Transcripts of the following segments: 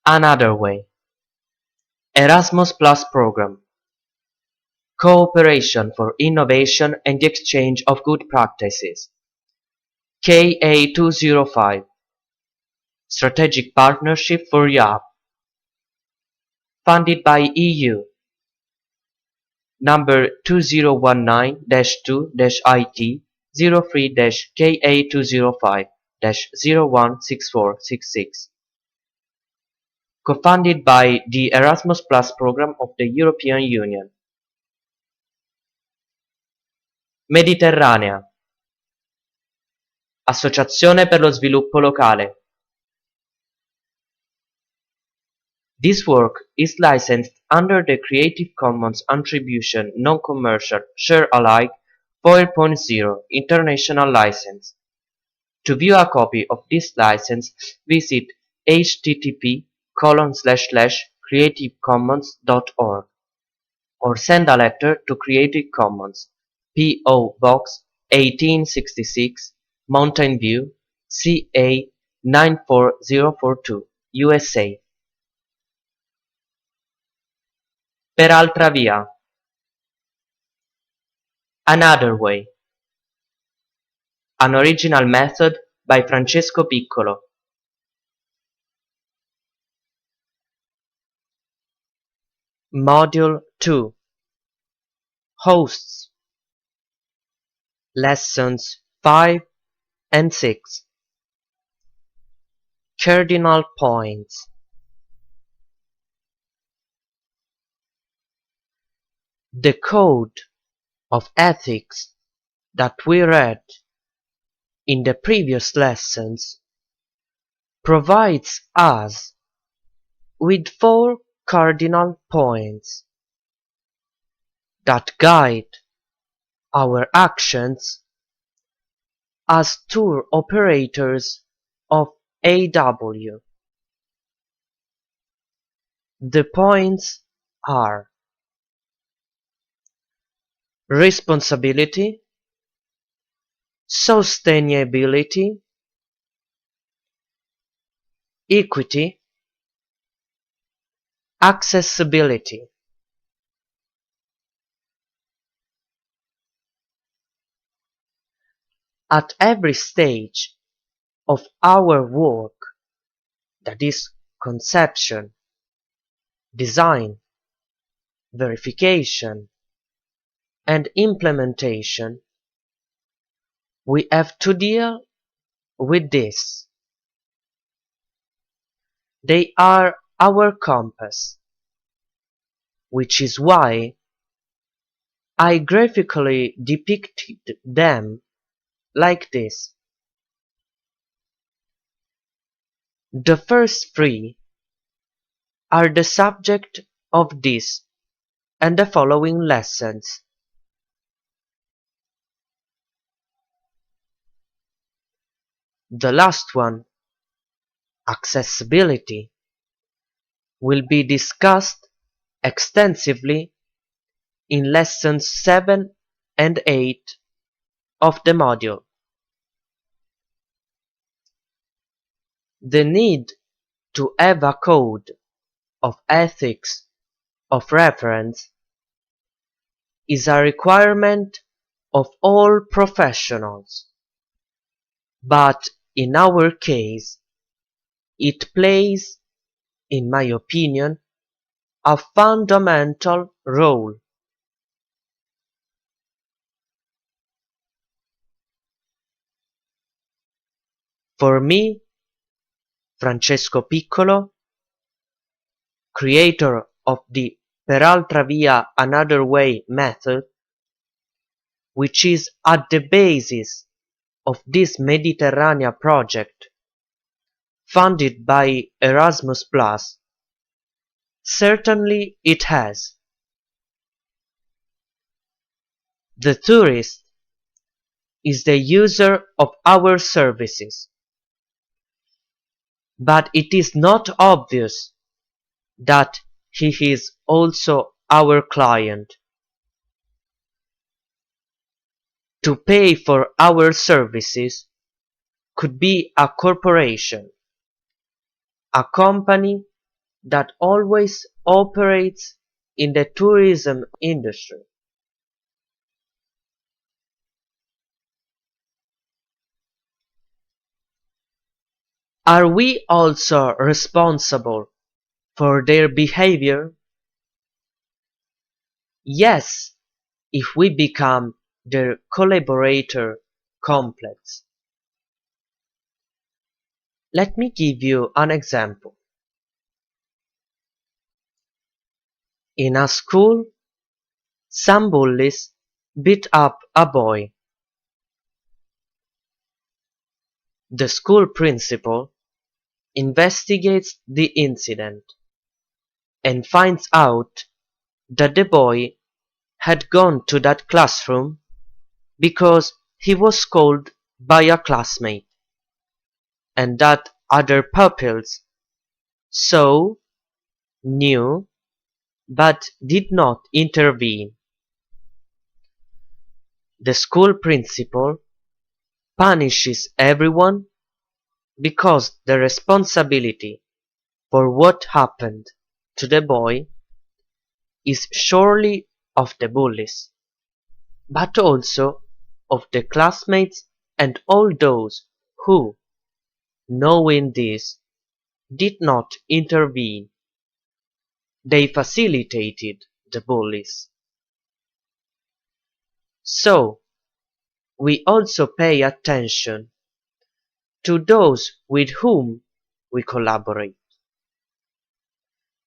Anotherway, Erasmus Plus Program, Cooperation for Innovation and the Exchange of Good Practices, KA2 Strategic Partnership for Europe, funded by EU, number 2019-2-IT 03-KA205-016466. Co-funded by the Erasmus Plus Program of the European Union. Mediterranea, Associazione per lo sviluppo locale. This work is licensed under the Creative Commons Attribution Non-Commercial Share-alike 4.0 International License. To view a copy of this license, visit http://creativecommons.org or send a letter to Creative Commons, P.O. Box 1866, Mountain View, CA 94042, USA. Per altra via. Anotherway. An original method by Francesco Piccolo. Module 2. Hosts. Lessons 5 and 6. Cardinal points. The code of ethics that we read in the previous lessons provides us with 4 cardinal points that guide our actions as tour operators of AW. The points are responsibility, sustainability, equity, accessibility. At every stage of our work, that is conception, design, verification, and implementation, we have to deal with this. They are our compass, which is why I graphically depicted them like this. The first 3 are the subject of this and the following lessons. The last one, accessibility, will be discussed extensively in lessons 7 and 8 of the module. The need to have a code of ethics of reference is a requirement of all professionals, but in our case, it plays, in my opinion, a fundamental role. For me, Francesco Piccolo, creator of the Per altra via Anotherway method, which is at the basis of this Mediterranean project, funded by Erasmus+, certainly it has. The tourist is the user of our services, but it is not obvious that he is also our client. To pay for our services could be a corporation, a company that always operates in the tourism industry. Are we also responsible for their behavior? Yes, if we become their collaborator complex. Let me give you an example. In a school, some bullies beat up a boy. The school principal investigates the incident and finds out that the boy had gone to that classroom because he was called by a classmate, and that other pupils saw, knew, but did not intervene. The school principal punishes everyone because the responsibility for what happened to the boy is surely of the bullies, but also of the classmates and all those who, knowing this, did not intervene. They facilitated the bullies. So, we also pay attention to those with whom we collaborate.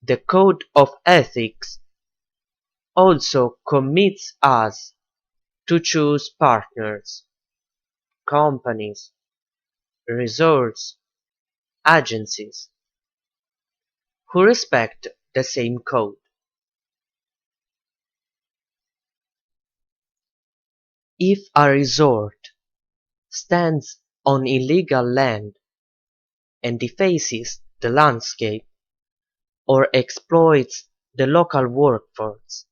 The code of ethics also commits us to choose partners, companies, resorts, agencies who respect the same code. If a resort stands on illegal land and defaces the landscape or exploits the local workforce,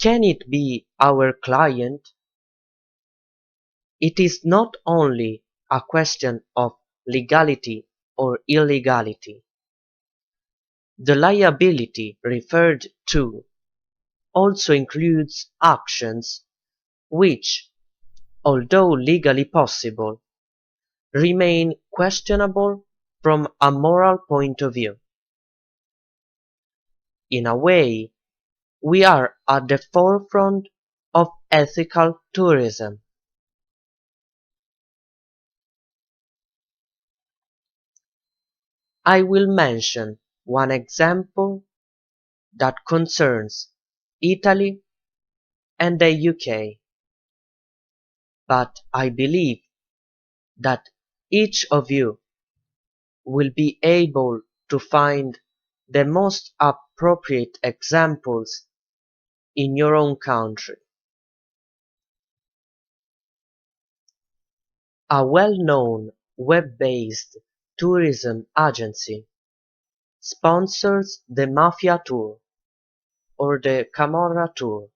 can it be our client? It is not only a question of legality or illegality. The liability referred to also includes actions which, although legally possible, remain questionable from a moral point of view. In a way, we are at the forefront of ethical tourism. I will mention one example that concerns Italy and the UK, but I believe that each of you will be able to find the most appropriate examples in your own country. A well-known web-based tourism agency sponsors the Mafia Tour or the Camorra Tour.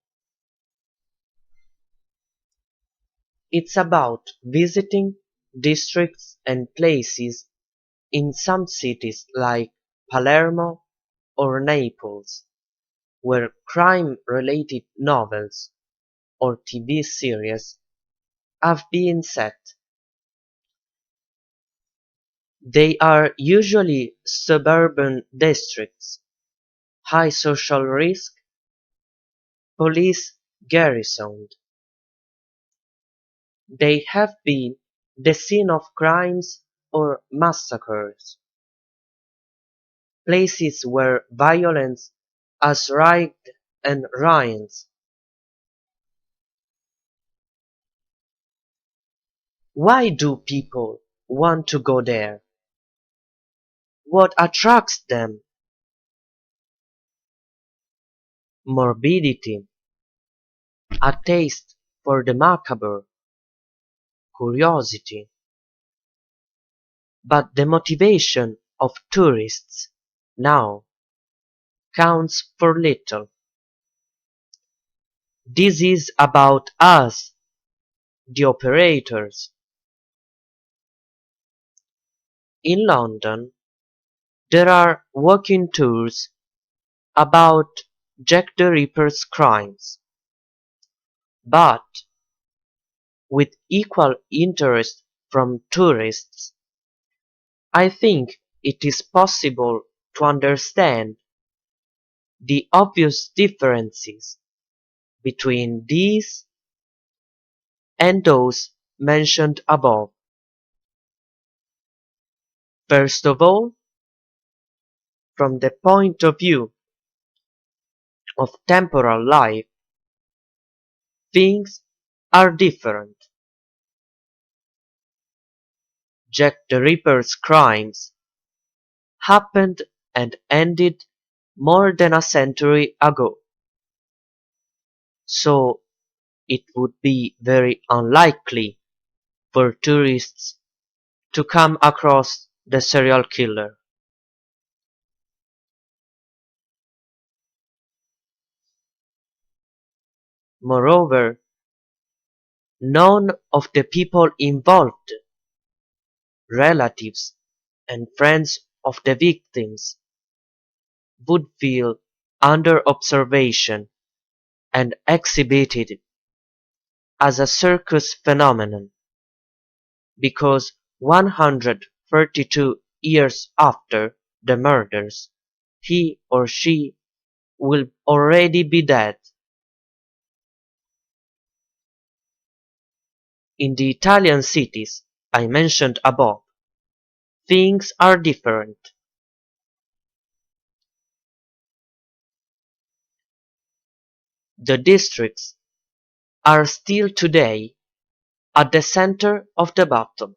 It's about visiting districts and places in some cities like Palermo or Naples, where crime-related novels or TV series have been set. They are usually suburban districts, high social risk, police garrisoned. They have been the scene of crimes or massacres, places where violence has raged and reigns. Why do people want to go there? What attracts them? Morbidity, a taste for the macabre, curiosity. But the motivation of tourists now counts for little. This is about us, the operators. In London, There are walking tours about Jack the Ripper's crimes, but with equal interest from tourists, I think it is possible to understand the obvious differences between these and those mentioned above. First of all, from the point of view of temporal life, things are different. Jack the Ripper's crimes happened and ended more than a century ago, so it would be very unlikely for tourists to come across the serial killer. Moreover, none of the people involved, relatives and friends of the victims, would feel under observation and exhibited as a circus phenomenon, because 132 years after the murders, he or she will already be dead. In the Italian cities I mentioned above, things are different. The districts are still today at the center of the battle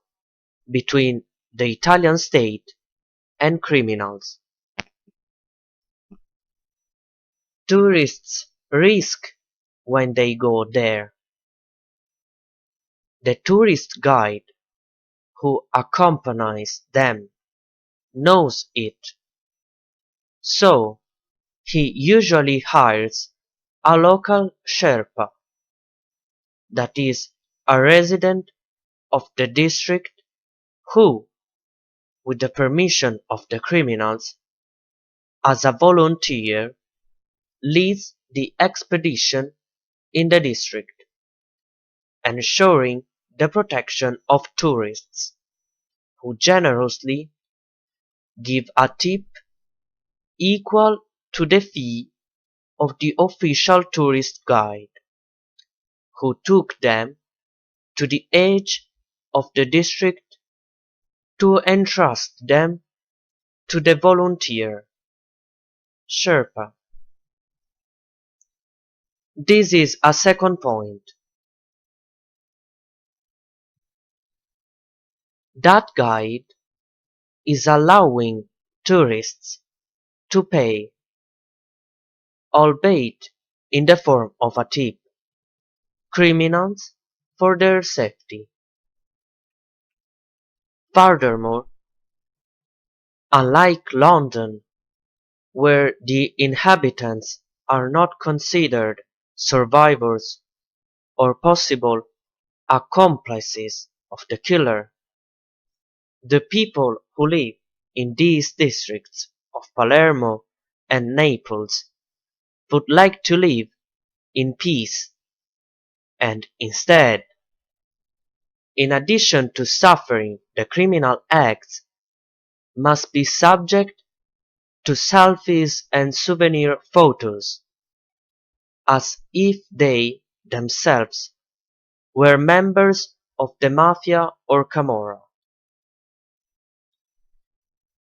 between the Italian state and criminals. Tourists risk when they go there. The tourist guide who accompanies them knows it, so he usually hires a local Sherpa, that is, a resident of the district who, with the permission of the criminals, as a volunteer, leads the expedition in the district, ensuring the protection of tourists, who generously give a tip equal to the fee of the official tourist guide, who took them to the edge of the district to entrust them to the volunteer, Sherpa. This is a second point. That guide is allowing tourists to pay, albeit in the form of a tip, criminals for their safety. Furthermore, unlike London, where the inhabitants are not considered survivors or possible accomplices of the killer, the people who live in these districts of Palermo and Naples would like to live in peace, and instead, in addition to suffering the criminal acts, must be subject to selfies and souvenir photos, as if they themselves were members of the mafia or camorra.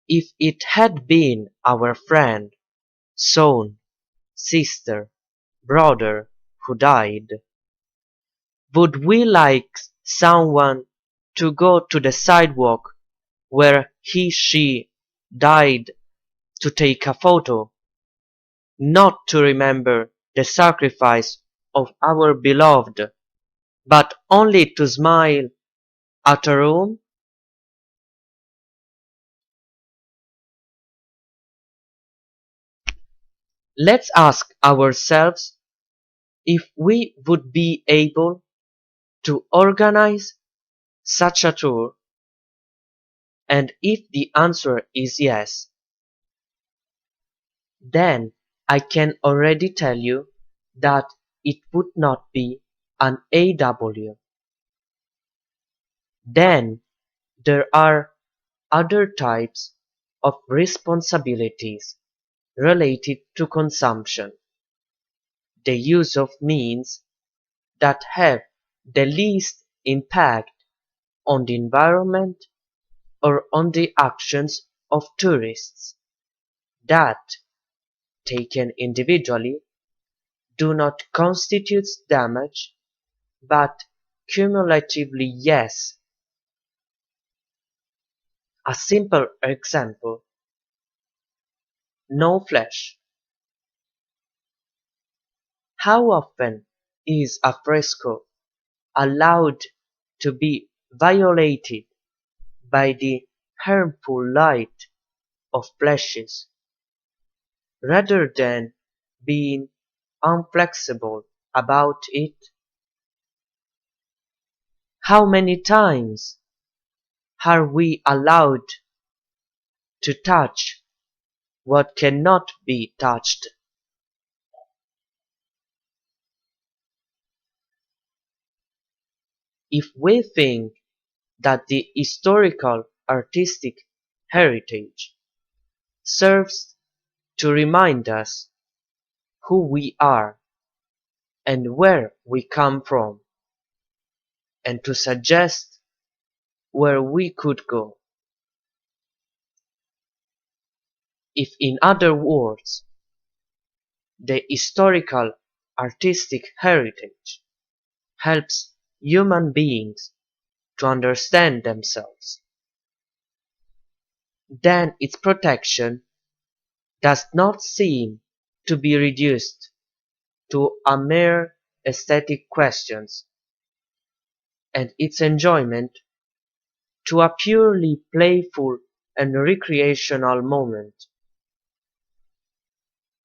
If it had been our friend, son, sister, brother who died, would we like someone to go to the sidewalk where she died to take a photo, not to remember the sacrifice of our beloved, but only to smile at a room? Let's ask ourselves if we would be able to organize such a tour, and if the answer is yes, then I can already tell you that it would not be an AW. Then there are other types of responsibilities related to consumption, the use of means that have the least impact on the environment or on the actions of tourists that, taken individually, do not constitute damage, but cumulatively yes. A simple example: no flesh. How often is a fresco allowed to be violated by the harmful light of flashes, rather than being inflexible about it? How many times are we allowed to touch what cannot be touched? If we think that the historical artistic heritage serves to remind us who we are and where we come from, and to suggest where we could go, if in other words, the historical artistic heritage helps human beings to understand themselves, then its protection does not seem to be reduced to a mere aesthetic questions, and its enjoyment to a purely playful and recreational moment.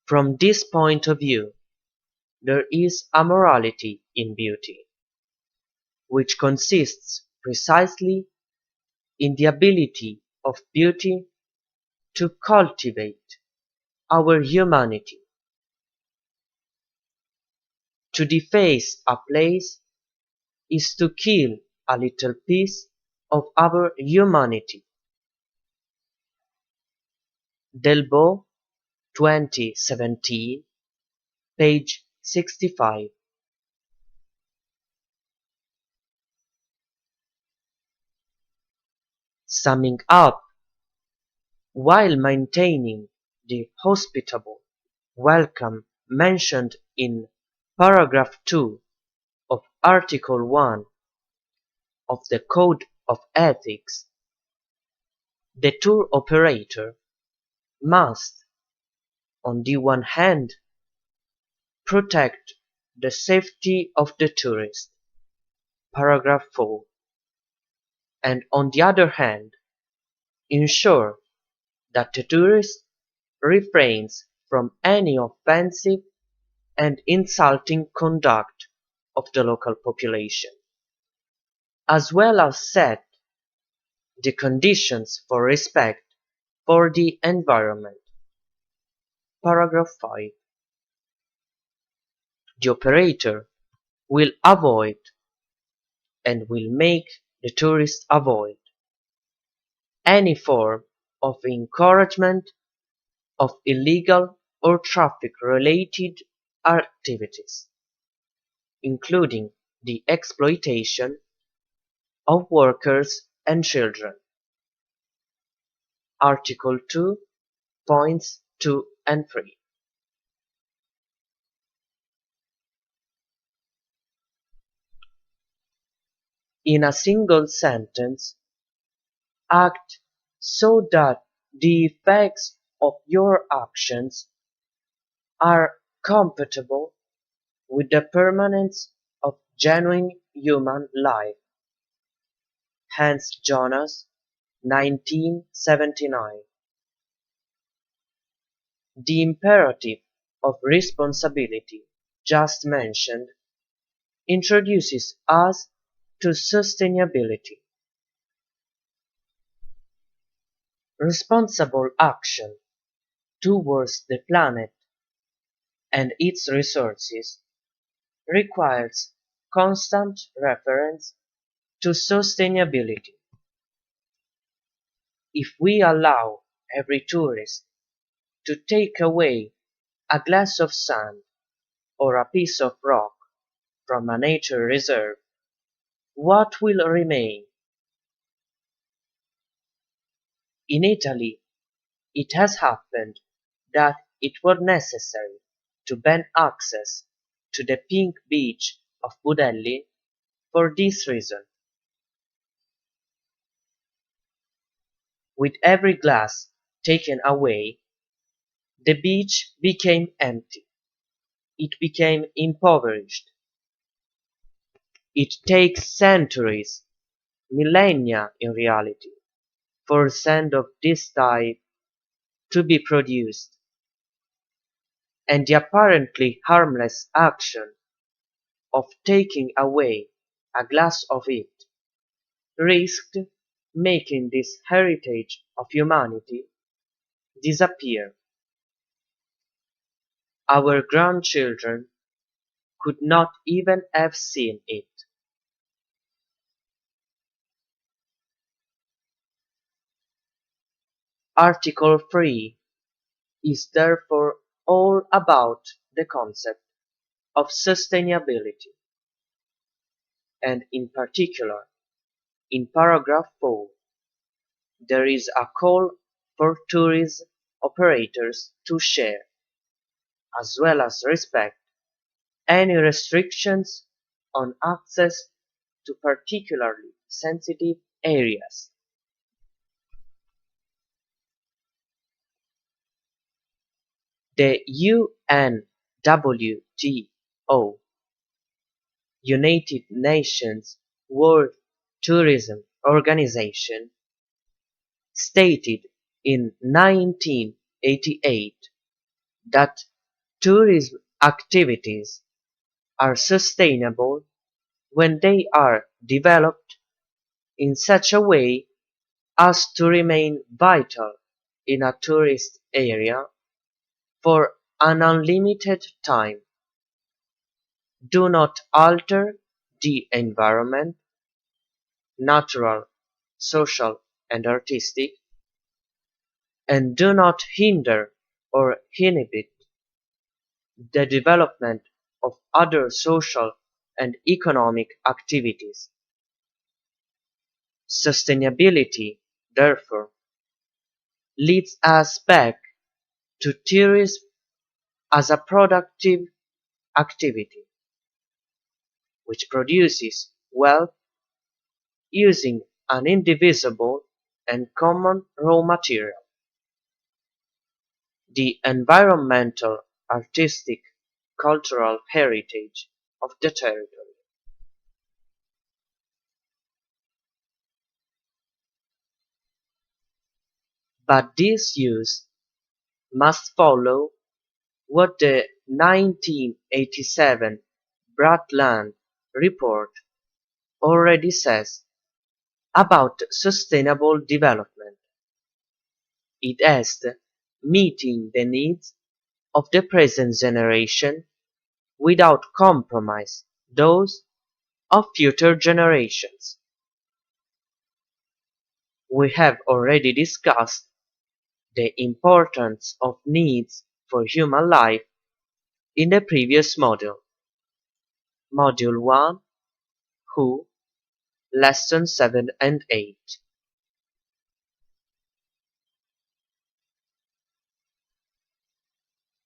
From this point of view, there is a morality in beauty, which consists precisely in the ability of beauty to cultivate our humanity. To deface a place is to kill a little piece of our humanity. Delbo, 2017, page 65. Summing up, while maintaining the hospitable welcome mentioned in paragraph 2 of Article 1 of the Code of Ethics, the tour operator must, on the one hand, protect the safety of the tourist, paragraph 4, and on the other hand, ensure that the tourist refrains from any offensive and insulting conduct of the local population, as well as set the conditions for respect for the environment, paragraph 5. The operator will avoid and will make the tourist avoid any form of encouragement of illegal or traffic-related activities, including the exploitation of workers and children. Article 2, points 2 and 3. In a single sentence, act so that the effects of your actions are compatible with the permanence of genuine human life. Hans Jonas, 1979. The imperative of responsibility just mentioned introduces us to sustainability. Responsible action towards the planet and its resources requires constant reference to sustainability. If we allow every tourist to take away a glass of sand or a piece of rock from a nature reserve, what will remain? In Italy, it has happened that it was necessary to ban access to the pink beach of Budelli for this reason. With every glass taken away, the beach became empty. It became impoverished. It takes centuries, millennia in reality, for sand of this type to be produced, and the apparently harmless action of taking away a glass of it risked making this heritage of humanity disappear. Our grandchildren could not even have seen it. Article 3 is therefore all about the concept of sustainability, and in particular, in paragraph 4, there is a call for tourism operators to share, as well as respect, any restrictions on access to particularly sensitive areas. The UNWTO, United Nations World Tourism Organization, stated in 1988 that tourism activities are sustainable when they are developed in such a way as to remain vital in a tourist area for an unlimited time, do not alter the environment, natural, social, and artistic, and do not hinder or inhibit the development of other social and economic activities. Sustainability, therefore, leads us back to tourism as a productive activity, which produces wealth using an indivisible and common raw material, the environmental, artistic, cultural heritage of the territory. But this use must follow what the 1987 Brundtland Report already says about sustainable development. It has meeting the needs of the present generation without compromise those of future generations. We have already discussed the importance of needs for human life in the previous module, Module 1, Who, Lesson 7 and 8.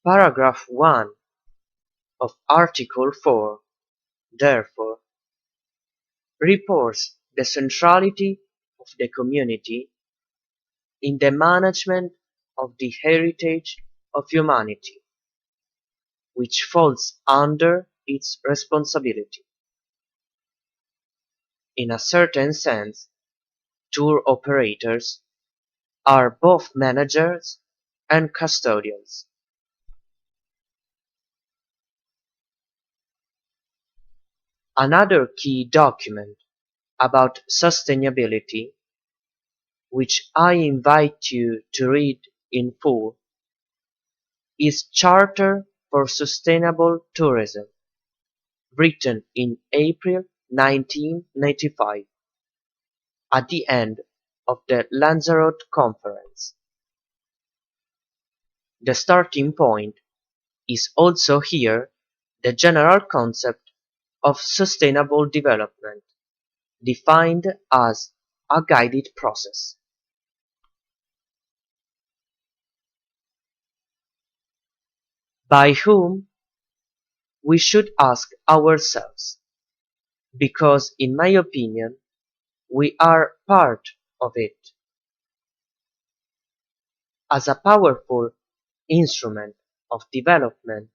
Paragraph 1 of Article 4, therefore, reports the centrality of the community in the management of the heritage of humanity, which falls under its responsibility. In a certain sense, tour operators are both managers and custodians. Another key document about sustainability, which I invite you to read in full, is Charter for Sustainable Tourism, written in April 1995 at the end of the Lanzarote Conference. The starting point is also here the general concept of sustainable development, defined as a guided process. By whom? We should ask ourselves, because in my opinion, we are part of it. As a powerful instrument of development,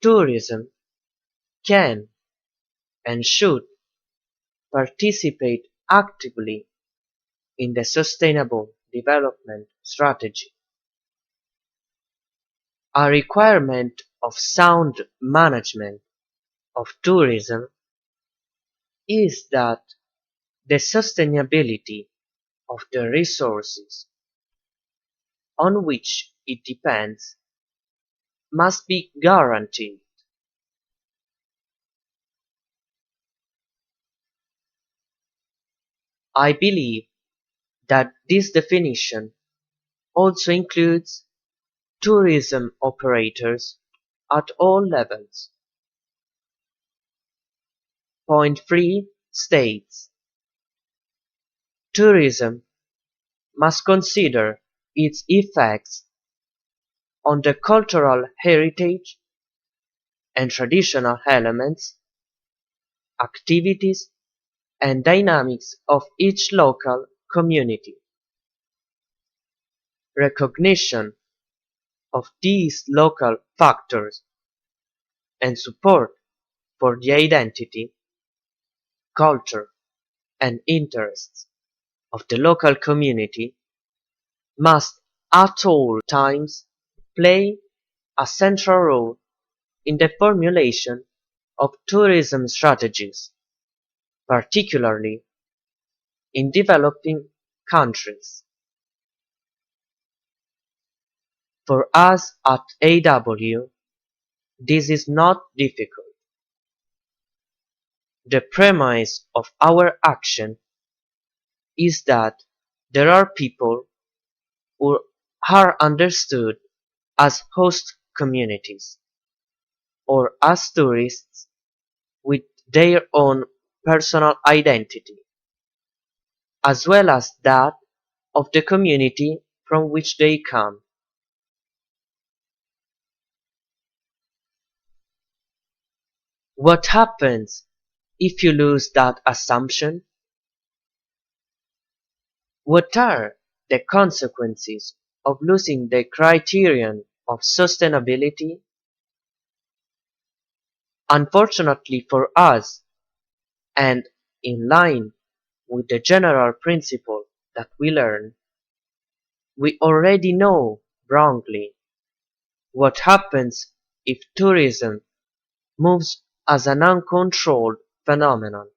tourism can and should participate actively in the sustainable development strategy. A requirement of sound management of tourism is that the sustainability of the resources on which it depends must be guaranteed. I believe that this definition also includes tourism operators at all levels. Point 3 states, tourism must consider its effects on the cultural heritage and traditional elements, activities, and dynamics of each local community. Recognition of these local factors and support for the identity, culture, and interests of the local community must at all times play a central role in the formulation of tourism strategies, particularly in developing countries. For us at AW, this is not difficult. The premise of our action is that there are people who are understood as host communities or as tourists with their own personal identity, as well as that of the community from which they come. What happens if you lose that assumption? What are the consequences of losing the criterion of sustainability? Unfortunately for us, and in line with the general principle that we learn, we already know wrongly what happens if tourism moves as an uncontrolled phenomenon.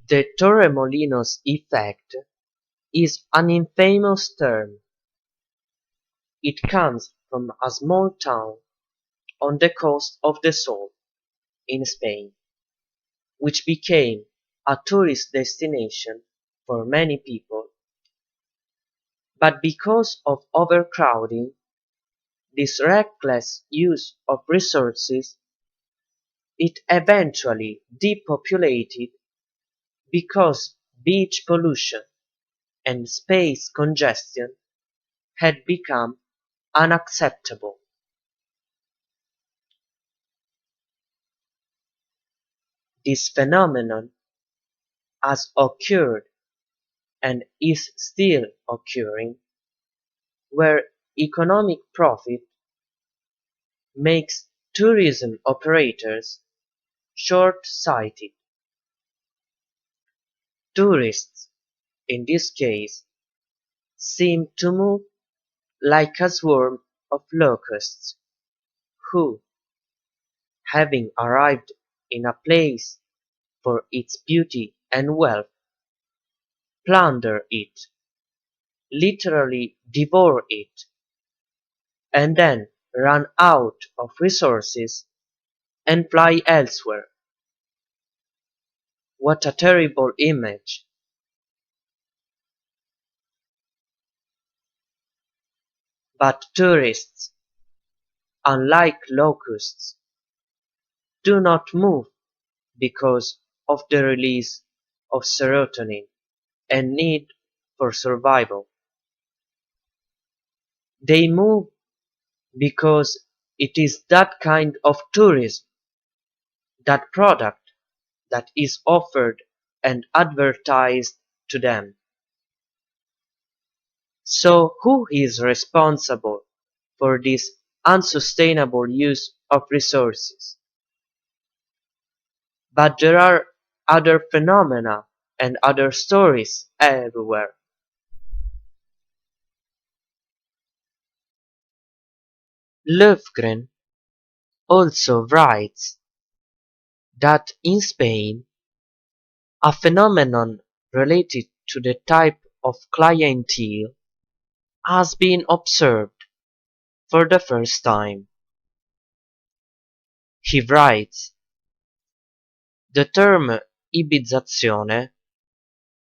The Torremolinos effect is an infamous term. It comes from a small town on the coast of the Sol in Spain, which became a tourist destination for many people. But because of overcrowding, this reckless use of resources, it eventually depopulated because beach pollution and space congestion had become unacceptable. This phenomenon has occurred and is still occurring where economic profit makes tourism operators short-sighted. Tourists, in this case, seem to move like a swarm of locusts who, having arrived in a place for its beauty and wealth, plunder it literally devour it, and then run out of resources and fly elsewhere. What a terrible image! But tourists, unlike locusts, do not move because of the release of serotonin and need for survival. They move because it is that kind of tourism, that product that is offered and advertised to them. So who is responsible for this unsustainable use of resources? But there are other phenomena and other stories everywhere. Löfgren also writes that in Spain, a phenomenon related to the type of clientele has been observed for the first time. He writes, the term ibizzazione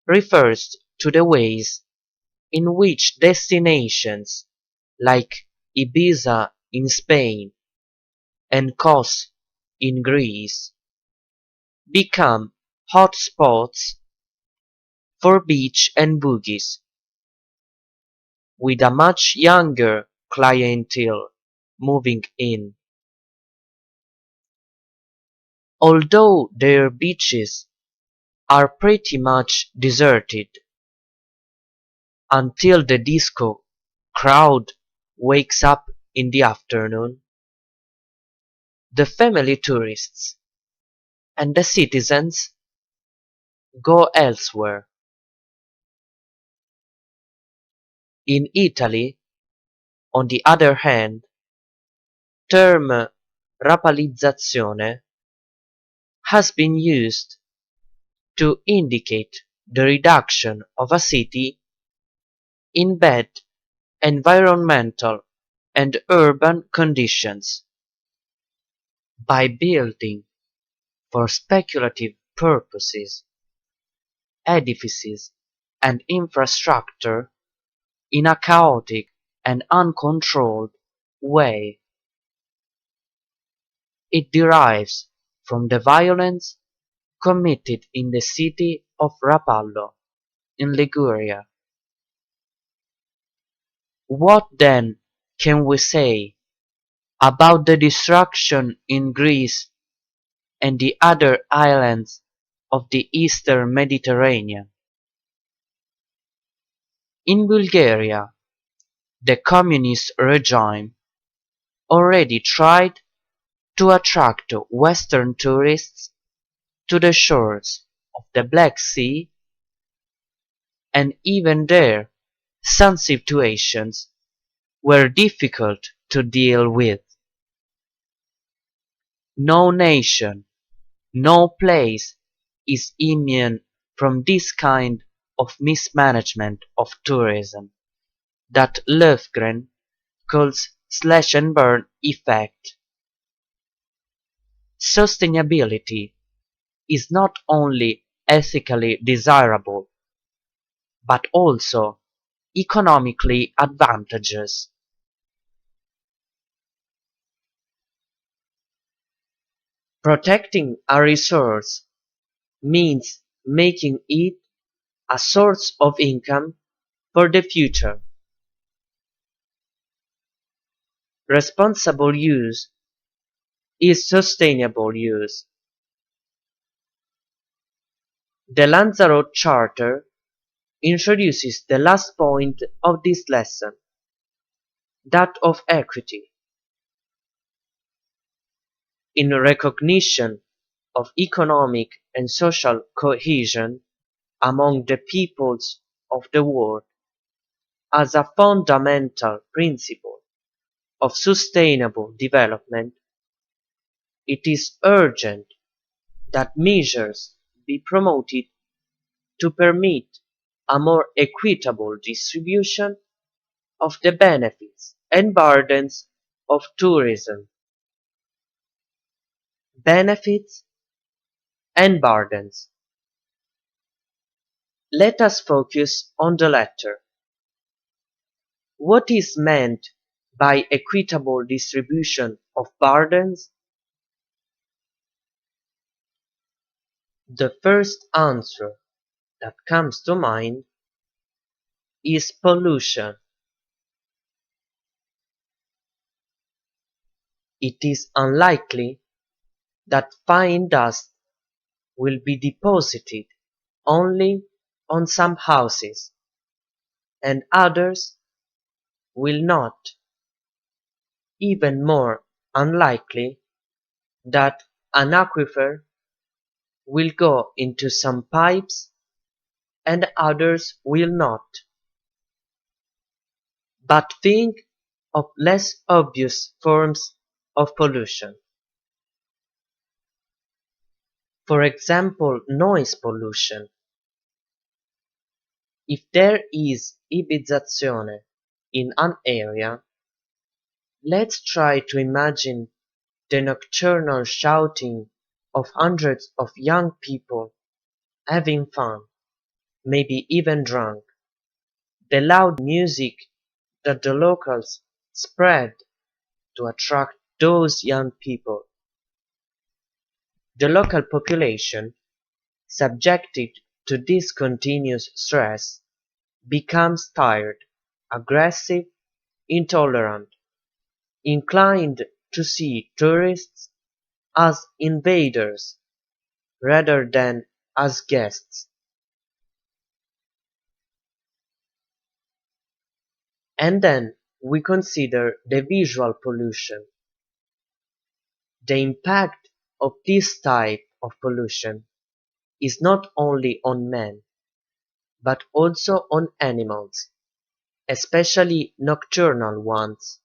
refers to the ways in which destinations like Ibiza in Spain and Kos in Greece become hot spots for beach and boogies, with a much younger clientele moving in. Although their beaches are pretty much deserted until the disco crowd wakes up in the afternoon, the family tourists and the citizens go elsewhere. In Italy, on the other hand, term rapalizzazione has been used to indicate the reduction of a city in bad environmental and urban conditions by building for speculative purposes edifices and infrastructure in a chaotic and uncontrolled way. It derives from the violence committed in the city of Rapallo in Liguria. What then can we say about the destruction in Greece and the other islands of the Eastern Mediterranean? In Bulgaria, the communist regime already tried to attract Western tourists to the shores of the Black Sea, and even there some situations were difficult to deal with. No nation, no place is immune from this kind of mismanagement of tourism that Löfgren calls slash and burn effect. Sustainability is not only ethically desirable, but also economically advantageous. Protecting a resource means making it a source of income for the future. Responsible use is sustainable use. The Untitled Chapter introduces the last point of this lesson, that of equity. In recognition of economic and social cohesion among the peoples of the world as a fundamental principle of sustainable development, it is urgent that measures be promoted to permit a more equitable distribution of the benefits and burdens of tourism. Benefits and burdens. Let us focus on the latter. What is meant by equitable distribution of burdens? The first answer that comes to mind is pollution. It is unlikely that fine dust will be deposited only on some houses, and others will not. Even more unlikely that an aquifer will go into some pipes and others will not. But think of less obvious forms of pollution. For example, noise pollution. If there is ibizzazione in an area, let's try to imagine the nocturnal shouting of hundreds of young people having fun, maybe even drunk, the loud music that the locals spread to attract those young people. The local population, subjected to this continuous stress, becomes tired, aggressive, intolerant, inclined to see tourists as invaders rather than as guests. And then we consider the visual pollution. The impact of this type of pollution is not only on men, but also on animals, especially nocturnal ones.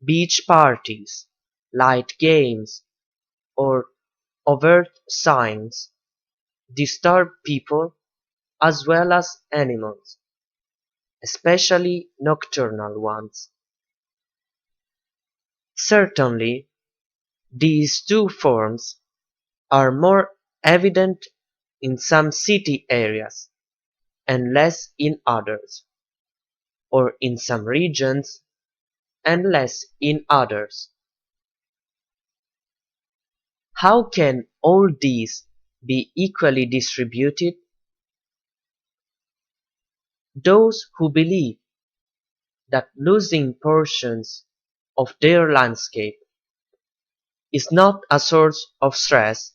Beach parties, light games, or overt signs disturb people as well as animals, especially nocturnal ones. Certainly, these two forms are more evident in some city areas and less in others, or in some regions and less in others. How can all these be equally distributed? Those who believe that losing portions of their landscape is not a source of stress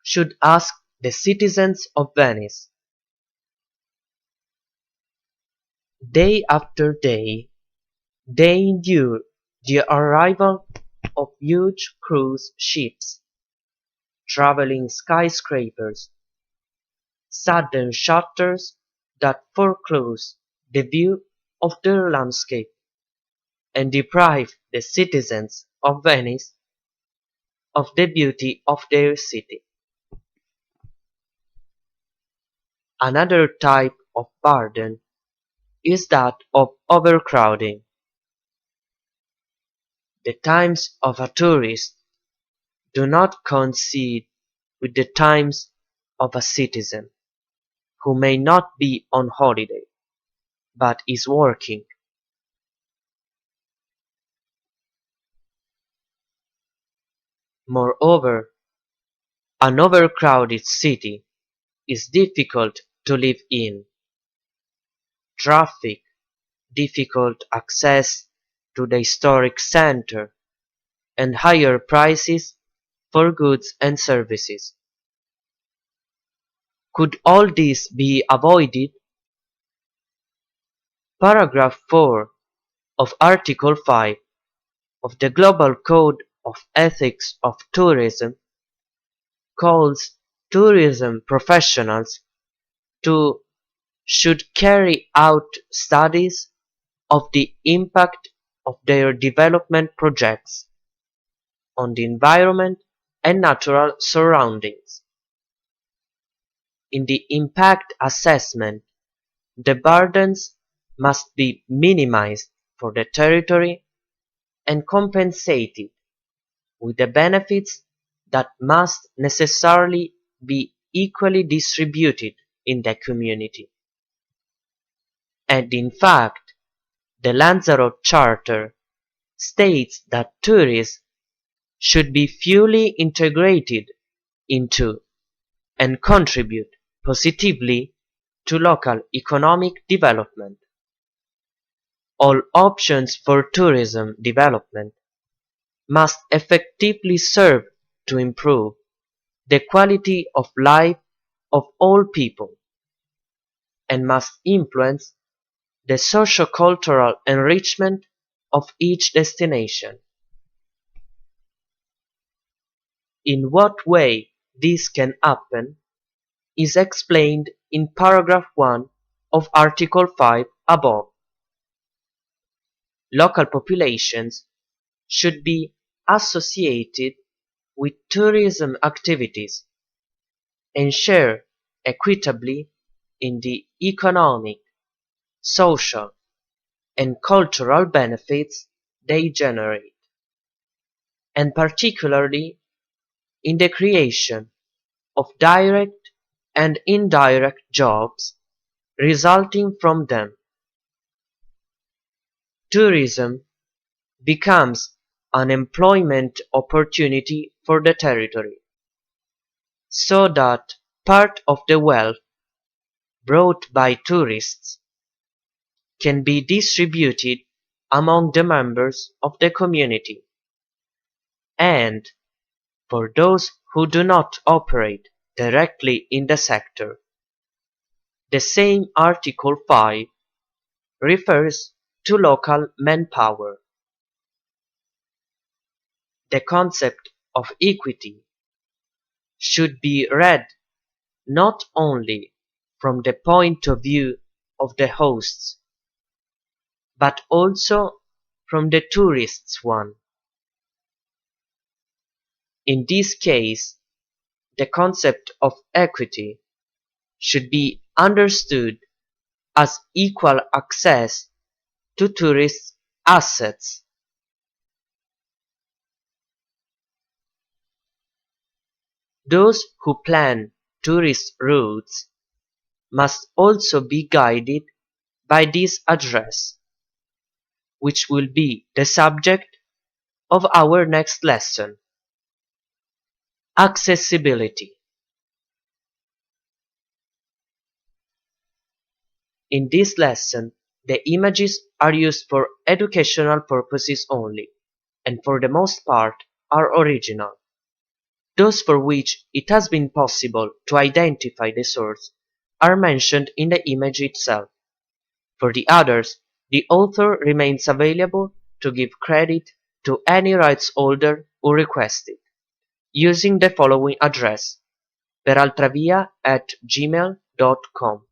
should ask the citizens of Venice. Day after day, they endure the arrival of huge cruise ships, traveling skyscrapers, sudden shutters that foreclose the view of their landscape and deprive the citizens of Venice of the beauty of their city. Another type of burden is that of overcrowding. The times of a tourist do not coincide with the times of a citizen who may not be on holiday, but is working. Moreover, an overcrowded city is difficult to live in. Traffic, difficult access to the historic center, and higher prices for goods and services. Could all this be avoided? Paragraph 4 of Article 5 of the Global Code of Ethics of Tourism calls tourism professionals to should carry out studies of the impact of their development projects on the environment and natural surroundings. In the impact assessment, the burdens must be minimized for the territory and compensated with the benefits that must necessarily be equally distributed in the community. And in fact, the Lanzarote Charter states that tourism should be fully integrated into and contribute positively to local economic development. All options for tourism development must effectively serve to improve the quality of life of all people and must influence the socio-cultural enrichment of each destination. In what way this can happen is explained in paragraph 1 of Article 5 above. Local populations should be associated with tourism activities and share equitably in the economic, social, and cultural benefits they generate, and particularly in the creation of direct and indirect jobs resulting from them. Tourism becomes an employment opportunity for the territory, so that part of the wealth brought by tourists can be distributed among the members of the community, and for those who do not operate directly in the sector. The same Article 5 refers to local manpower. The concept of equity should be read not only from the point of view of the hosts, but also from the tourists' one. In this case, the concept of equity should be understood as equal access to tourist assets. Those who plan tourist routes must also be guided by this address, which will be the subject of our next lesson. Accessibility. In this lesson, the images are used for educational purposes only, and for the most part are original. Those for which it has been possible to identify the source are mentioned in the image itself. For the others, the author remains available to give credit to any rights holder who requests it, using the following address: peraltravia@gmail.com.